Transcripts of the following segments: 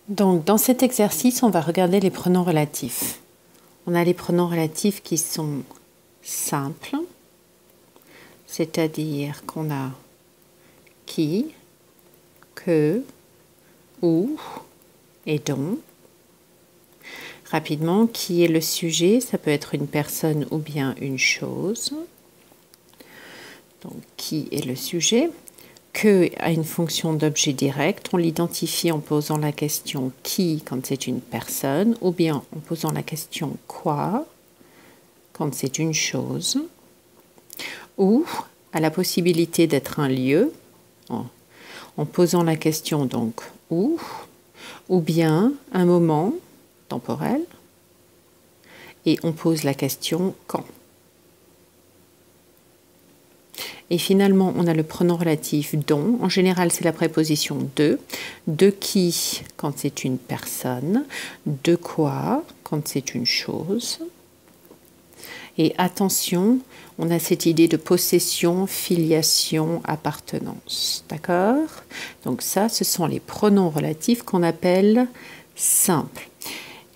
Donc, dans cet exercice, on va regarder les pronoms relatifs. On a les pronoms relatifs qui sont simples, c'est-à-dire qu'on a qui, que, où et dont. Rapidement, qui est le sujet? Ça peut être une personne ou bien une chose. Donc, qui est le sujet? Que a une fonction d'objet direct. On l'identifie en posant la question qui quand c'est une personne ou bien en posant la question quoi quand c'est une chose. Ou a la possibilité d'être un lieu en posant la question donc où ou bien un moment temporel et on pose la question quand. Et finalement, on a le pronom relatif dont. En général, c'est la préposition de. De qui quand c'est une personne. De quoi quand c'est une chose. Et attention, on a cette idée de possession, filiation, appartenance. D'accord? Donc ça, ce sont les pronoms relatifs qu'on appelle simples.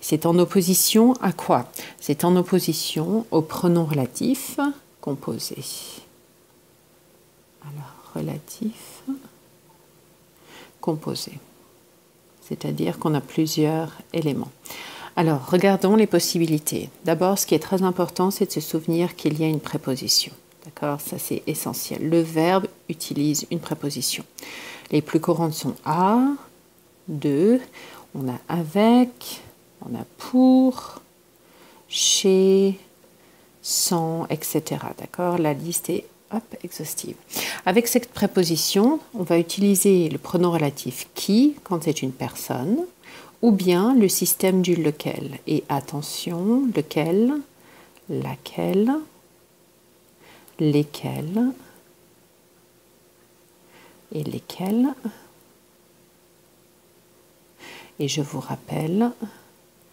C'est en opposition à quoi? C'est en opposition aux pronoms relatifs composés. Alors, relatif, composé. C'est-à-dire qu'on a plusieurs éléments. Alors, regardons les possibilités. D'abord, ce qui est très important, c'est de se souvenir qu'il y a une préposition. D'accord? Ça, c'est essentiel. Le verbe utilise une préposition. Les plus courantes sont à, de, on a avec, on a pour, chez, sans, etc. D'accord? La liste est exhaustive. Avec cette préposition, on va utiliser le pronom relatif qui quand c'est une personne ou bien le système du lequel. Et attention, lequel, laquelle, lesquels et lesquels. Et je vous rappelle,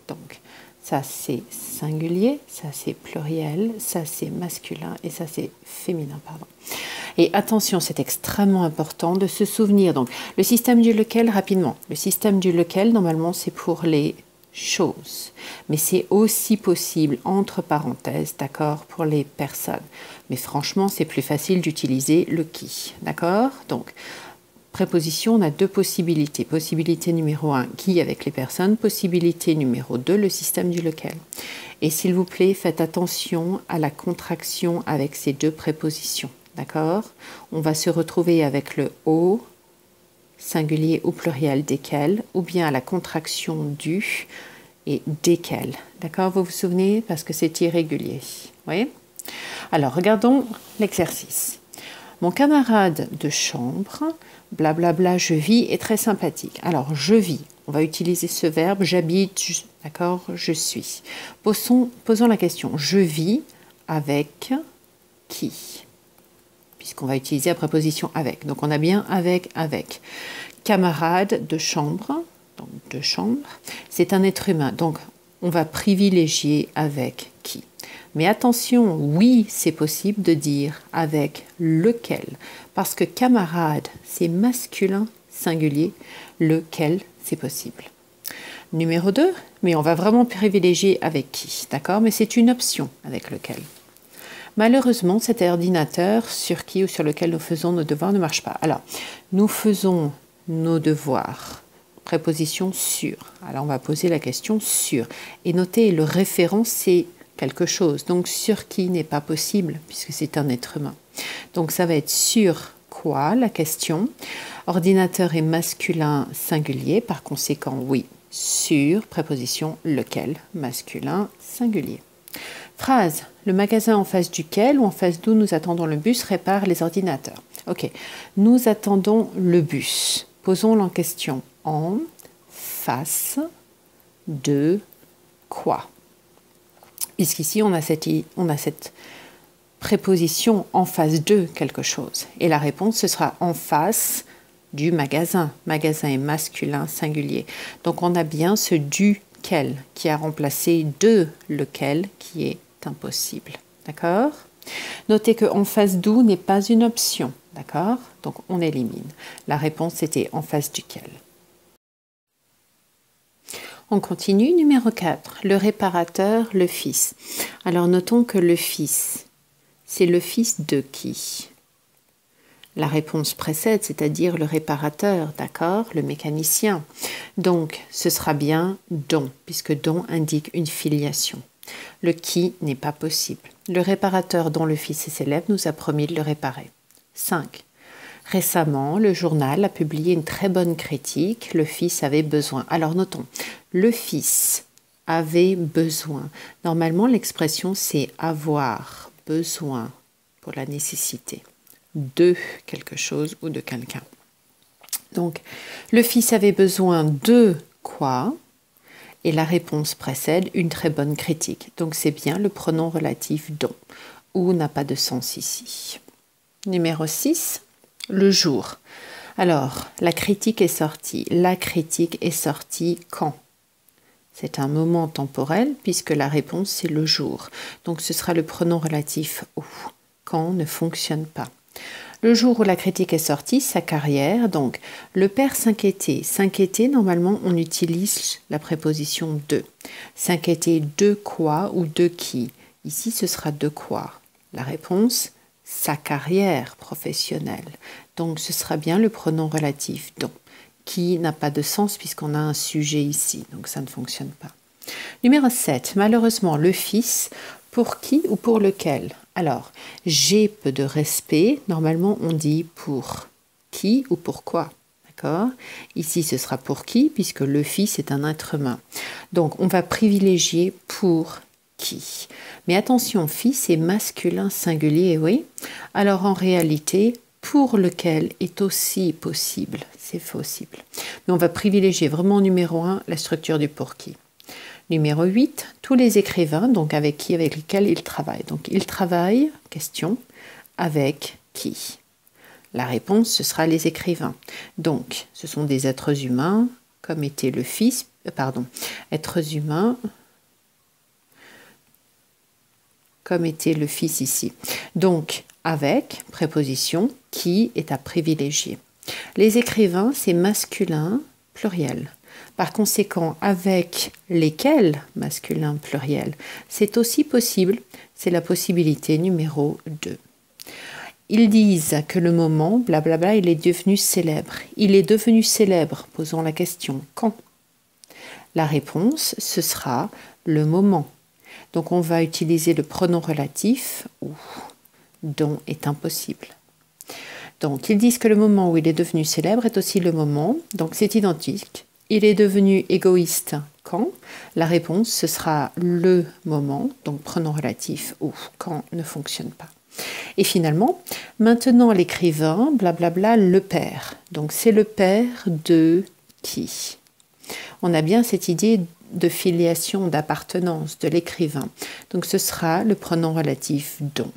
donc, ça c'est singulier, ça c'est pluriel, ça c'est masculin et ça c'est féminin, pardon. Et attention, c'est extrêmement important de se souvenir. Donc, le système du lequel, rapidement. Le système du lequel, normalement, c'est pour les choses. Mais c'est aussi possible, entre parenthèses, d'accord, pour les personnes. Mais franchement, c'est plus facile d'utiliser le qui, d'accord? Donc, préposition, on a deux possibilités. Possibilité numéro 1, qui avec les personnes. Possibilité numéro 2, le système du lequel. Et s'il vous plaît, faites attention à la contraction avec ces deux prépositions. D'accord? On va se retrouver avec le au, singulier ou pluriel desquels, ou bien à la contraction du et desquels. D'accord? Vous vous souvenez? Parce que c'est irrégulier. Oui? Alors, regardons l'exercice. Mon camarade de chambre, blablabla, je vis, est très sympathique. Alors, je vis. On va utiliser ce verbe, j'habite, d'accord, je suis. Posons la question, je vis avec qui? Puisqu'on va utiliser la préposition avec. Donc, on a bien avec. Camarade de chambre, donc de chambre, c'est un être humain. Donc, on va privilégier avec qui? Mais attention, oui, c'est possible de dire avec lequel. Parce que camarade, c'est masculin singulier. Lequel, c'est possible. Numéro 2, mais on va vraiment privilégier avec qui, d'accord? Mais c'est une option avec lequel. Malheureusement, cet ordinateur sur qui ou sur lequel nous faisons nos devoirs ne marche pas. Alors, nous faisons nos devoirs. Préposition sur. Alors, on va poser la question sur. Et notez, le référent, c'est quelque chose. Donc, sur qui n'est pas possible, puisque c'est un être humain. Donc, ça va être sur quoi, la question. Ordinateur est masculin singulier, par conséquent, oui. Sur, préposition lequel, masculin singulier. Phrase, le magasin en face duquel ou en face d'où nous attendons le bus répare les ordinateurs. Ok, nous attendons le bus. Posons la question en face de quoi? Puisqu'ici, on a cette préposition en face de quelque chose. Et la réponse, ce sera en face du magasin. Magasin est masculin singulier. Donc, on a bien ce duquel qui a remplacé de lequel qui est impossible. D'accord? Notez que en face d'où n'est pas une option. D'accord? Donc, on élimine. La réponse était en face duquel. On continue, numéro 4, le réparateur, le fils. Alors notons que le fils, c'est le fils de qui? La réponse précède, c'est-à-dire le réparateur, d'accord, le mécanicien. Donc, ce sera bien dont, puisque dont indique une filiation. Le qui n'est pas possible. Le réparateur dont le fils est célèbre nous a promis de le réparer. 5. Récemment, le journal a publié une très bonne critique. Le fils avait besoin. Alors, notons, le fils avait besoin. Normalement, l'expression, c'est avoir besoin pour la nécessité de quelque chose ou de quelqu'un. Donc, le fils avait besoin de quoi? Et la réponse précède une très bonne critique. Donc, c'est bien le pronom relatif dont, ou n'a pas de sens ici. Numéro 6, le jour. Alors, la critique est sortie. La critique est sortie quand? C'est un moment temporel puisque la réponse, c'est le jour. Donc, ce sera le pronom relatif où. Quand ne fonctionne pas. Le jour où la critique est sortie, sa carrière, donc le père s'inquiétait. S'inquiéter, normalement, on utilise la préposition de. S'inquiéter de quoi ou de qui? Ici, ce sera de quoi? La réponse, sa carrière professionnelle. Donc, ce sera bien le pronom relatif dont, qui n'a pas de sens puisqu'on a un sujet ici. Donc, ça ne fonctionne pas. Numéro 7. Malheureusement, le fils, pour qui ou pour lequel? Alors, j'ai peu de respect. Normalement, on dit pour qui ou pourquoi. D'accord? Ici, ce sera pour qui, puisque le fils est un être humain. Donc, on va privilégier pour qui. Mais attention, fils est masculin singulier, oui. Alors, en réalité, pour lequel est aussi possible. C'est possible. Mais on va privilégier vraiment numéro 1 la structure du pour qui. Numéro 8, tous les écrivains, donc avec lesquels ils travaillent. Donc, ils travaillent, question, avec qui? La réponse, ce sera les écrivains. Donc, ce sont des êtres humains, comme était le fils, êtres humains, comme était le fils ici. Donc, avec, préposition, qui est à privilégier. Les écrivains, c'est masculin, pluriel. Par conséquent, avec lesquels, masculin pluriel, c'est aussi possible, c'est la possibilité numéro 2. Ils disent que le moment, blablabla, il est devenu célèbre. Il est devenu célèbre, posons la question, quand? La réponse, ce sera le moment. Donc on va utiliser le pronom relatif, ou dont est impossible. Donc ils disent que le moment où il est devenu célèbre est aussi le moment, donc c'est identique. Il est devenu égoïste quand? La réponse, ce sera le moment, donc pronom relatif ou quand ne fonctionne pas. Et finalement, maintenant l'écrivain, blablabla, le père. Donc c'est le père de qui? On a bien cette idée de filiation, d'appartenance de l'écrivain. Donc ce sera le pronom relatif dont.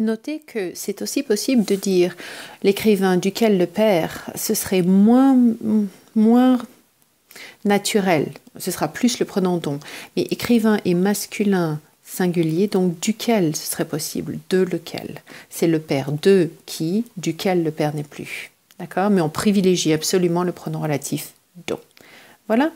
Notez que c'est aussi possible de dire l'écrivain duquel le père, ce serait moins naturel, ce sera plus le pronom dont. Mais écrivain est masculin singulier, donc duquel ce serait possible, de lequel. C'est le père de qui, duquel le père n'est plus. D'accord? Mais on privilégie absolument le pronom relatif dont. Voilà.